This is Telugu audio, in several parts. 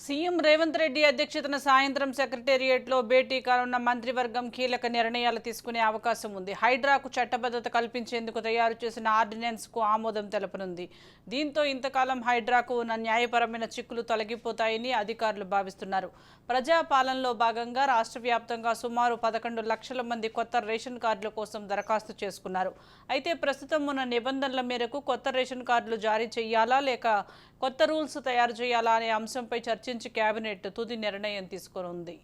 సీఎం రేవంత్ రెడ్డి అధ్యక్షతన సాయంత్రం సెక్రటేరియట్లో భేటీ కానున్న మంత్రివర్గం కీలక నిర్ణయాలు తీసుకునే అవకాశం ఉంది. హైడ్రాకు చట్టబద్ధత కల్పించేందుకు తయారు చేసిన ఆర్డినెన్స్కు ఆమోదం తెలపనుంది. దీంతో ఇంతకాలం హైడ్రాకు ఉన్న న్యాయపరమైన చిక్కులు తొలగిపోతాయని అధికారులు భావిస్తున్నారు. ప్రజాపాలనలో భాగంగా రాష్ట్ర వ్యాప్తంగా సుమారు 11 లక్షల మంది కొత్త రేషన్ కార్డుల కోసం దరఖాస్తు చేసుకున్నారు. అయితే ప్రస్తుతం ఉన్న నిబంధనల మేరకు కొత్త రేషన్ కార్డులు జారీ చేయాలా లేక కొత్త రూల్స్ తయారు చేయాలా అనే అంశంపై చర్చించి కేబినెట్ తుది నిర్ణయం తీసుకోనుంది.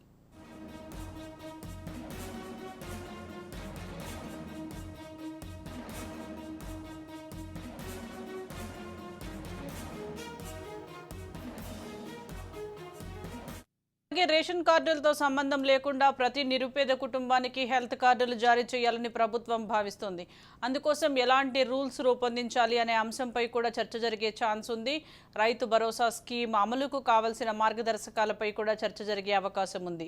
అలాగే రేషన్ కార్డులతో సంబంధం లేకుండా ప్రతి నిరుపేద కుటుంబానికి హెల్త్ కార్డులు జారీ చేయాలని ప్రభుత్వం భావిస్తోంది. అందుకోసం ఎలాంటి రూల్స్ రూపొందించాలి అనే అంశంపై కూడా చర్చ జరిగే ఛాన్స్ ఉంది. రైతు భరోసా స్కీమ్ అమలుకు కావలసిన మార్గదర్శకాలపై కూడా చర్చ జరిగే అవకాశం ఉంది.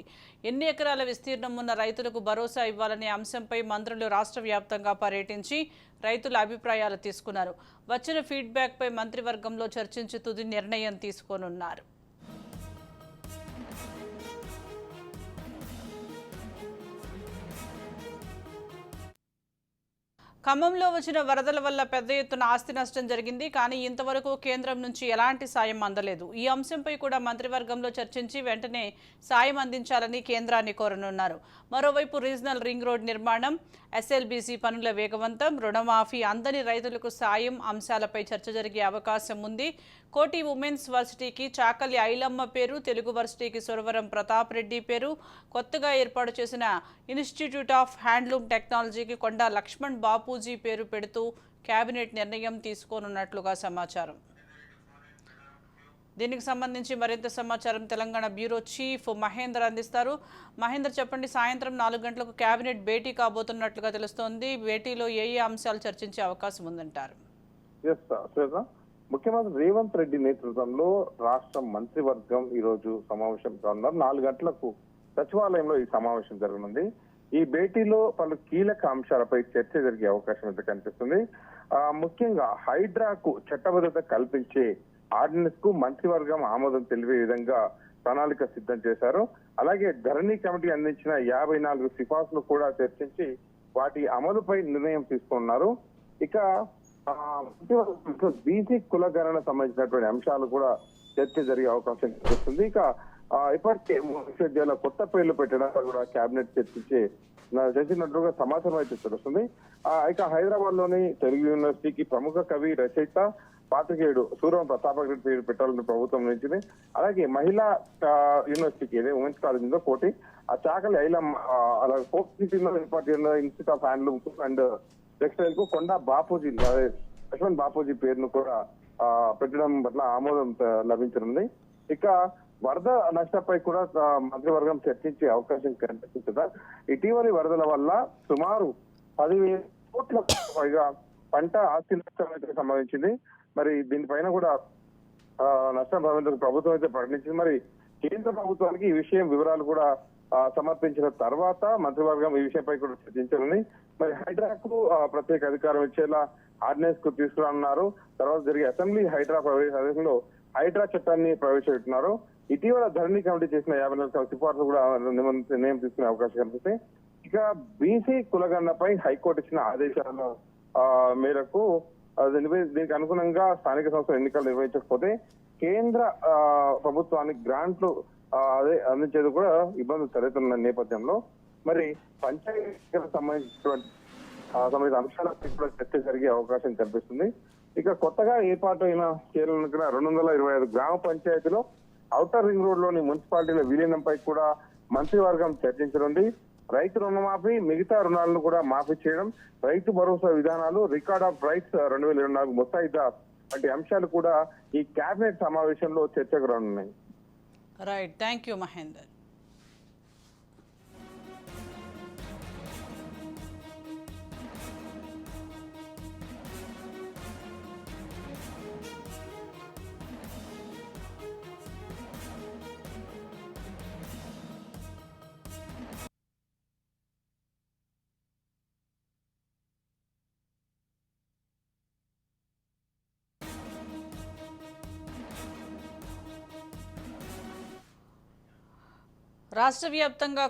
ఎన్ని ఎకరాల విస్తీర్ణం ఉన్న రైతులకు భరోసా ఇవ్వాలనే అంశంపై మంత్రులు రాష్ట్ర వ్యాప్తంగా పర్యటించి రైతుల అభిప్రాయాలు తీసుకున్నారు. వచ్చిన ఫీడ్బ్యాక్పై మంత్రివర్గంలో చర్చించి తుది నిర్ణయం తీసుకోనున్నారు. ఖమ్మంలో వచ్చిన వరదల వల్ల పెద్ద ఎత్తున ఆస్తి నష్టం జరిగింది. కానీ ఇంతవరకు కేంద్రం నుంచి ఎలాంటి సాయం అందలేదు. ఈ అంశంపై కూడా మంత్రివర్గంలో చర్చించి వెంటనే సాయం అందించాలని కేంద్రాన్ని కోరనున్నారు. మరోవైపు రీజనల్ రింగ్ రోడ్ నిర్మాణం, ఎస్ఎల్బీసీ పనుల వేగవంతం, రుణమాఫీ అందని రైతులకు సాయం అంశాలపై చర్చ జరిగే అవకాశం ఉంది. కోటి ఉమెన్స్ వర్సిటీకి చాకలి ఐలమ్మ పేరు, తెలుగు వర్సిటీకి సురవరం ప్రతాప్ రెడ్డి పేరు, కొత్తగా ఏర్పాటు చేసిన ఇన్స్టిట్యూట్ ఆఫ్ హ్యాండ్లూమ్ టెక్నాలజీకి కొండా లక్ష్మణ్ బాపూజీ పేరు పెడుతూ కేబినెట్ నిర్ణయం తీసుకోనున్నట్లుగా సమాచారం. దీనికి సంబంధించి మరింత సమాచారం తెలంగాణ బ్యూరో చీఫ్ మహేందర్ అందిస్తారు. మహేందర్, చెప్పండి. సాయంత్రం 4 గంటలకు కేబినెట్ భేటీ కాబోతున్నట్లుగా తెలుస్తోంది. భేటీలో ఏ అంశాలు చర్చించే అవకాశం ఉందంటారు? ముఖ్యమంత్రి రేవంత్ రెడ్డి నేతృత్వంలో రాష్ట్ర మంత్రివర్గం ఈ రోజు సమావేశం కానున్నారు. 4 గంటలకు సచివాలయంలో ఈ సమావేశం జరగనుంది. ఈ భేటీలో పలు కీలక అంశాలపై చర్చ జరిగే అవకాశం అయితే కనిపిస్తుంది. ముఖ్యంగా హైడ్రాకు చట్టబద్ధత కల్పించే ఆర్డినెన్స్ కు మంత్రివర్గం ఆమోదం తెలిపే విధంగా ప్రణాళిక సిద్ధం చేశారు. అలాగే ధరణి కమిటీ అందించిన 54 సిఫార్సులు కూడా చర్చించి వాటి అమలుపై నిర్ణయం తీసుకున్నారు. ఇక బీసీ కులగణన సంబంధించినటువంటి అంశాలు కూడా చర్చ జరిగే అవకాశం కనిపిస్తుంది. ఇక ఇప్పటికే విశ్వవిద్యాలయ కొత్త పేర్లు పెట్టడానికి కూడా కేబినెట్ చర్చించినట్లుగా సమాచారం అయితే తెలుస్తుంది. ఇక హైదరాబాద్ లోని తెలుగు యూనివర్సిటీకి ప్రముఖ కవి, రచయిత, పాత్రికేయుడు సురవరం ప్రతాప్ రెడ్డి పేరు పెట్టాలని ప్రభుత్వం నిర్ణయించింది. అలాగే మహిళా యూనివర్సిటీకి ఉమెన్స్ కాలేజ్ ఉందో కోటి, ఆ చాకలి ఐలమ్మ, అలాగే ఫోక్ సిటీలో ఏర్పాటు చేసిన institute of handloom and textile కు కొండా బాపూజీ, లక్ష్మణ్ బాపూజీ పేరును కూడా పెట్టడం పట్ల ఆమోదం లభించనుంది. ఇక వరద నష్టపై కూడా మంత్రివర్గం చర్చించే అవకాశం కనిపిస్తుందా. ఇటీవలి వరదల వల్ల సుమారు 10,000 కోట్ల పైగా పంట ఆస్తి నష్టం అయితే సంభవించింది. మరి దీనిపైన కూడా నష్టం భావించిన ప్రభుత్వం అయితే ప్రకటించింది. మరి కేంద్ర ప్రభుత్వానికి ఈ విషయం వివరాలు కూడా సమర్పించిన తర్వాత మంత్రివర్గం ఈ విషయంపై కూడా చర్చించాలని, మరి హైడ్రాకు ప్రత్యేక అధికారం ఇచ్చేలా ఆర్డినెన్స్ కు తీసుకురానున్నారు. తర్వాత జరిగే అసెంబ్లీ హైడ్రా ప్రవేశంలో హైడ్రా చట్టాన్ని ప్రవేశపెట్టినారు. ఇటీవల ధరణి కమిటీ చేసిన 54 సిఫార్సు కూడా నిర్ణయం తీసుకునే అవకాశం కనిపిస్తాయి. ఇక బీసీ కులగణనపై హైకోర్టు ఇచ్చిన ఆదేశాల మేరకు దీనికి అనుగుణంగా స్థానిక సంస్థల ఎన్నికలు నిర్వహించకపోతే కేంద్ర ప్రభుత్వానికి గ్రాంట్లు అందించేది కూడా ఇబ్బందులు తలెత్తున్న నేపథ్యంలో మరి పంచాయతీలకు సంబంధించిన అంశాలపై కూడా చర్చ జరిగే అవకాశం కనిపిస్తుంది. ఇక కొత్తగా ఏర్పాటు అయిన 225 గ్రామ పంచాయతీలో ఔటర్ రింగ్ రోడ్ లోని మున్సిపాలిటీల విలీనంపై కూడా మంత్రివర్గం చర్చించనుంది. రైతు రుణమాఫీ, మిగతా రుణాలను కూడా మాఫీ చేయడం, రైతు భరోసా విధానాలు, రికార్డ్ ఆఫ్ రైట్స్ 2024 ముసాయిదా వంటి అంశాలు కూడా ఈ కేబినెట్ సమావేశంలో చర్చకు రానున్నాయి. Right, thank you Mahender. రాష్ట్ర వ్యాప్తంగా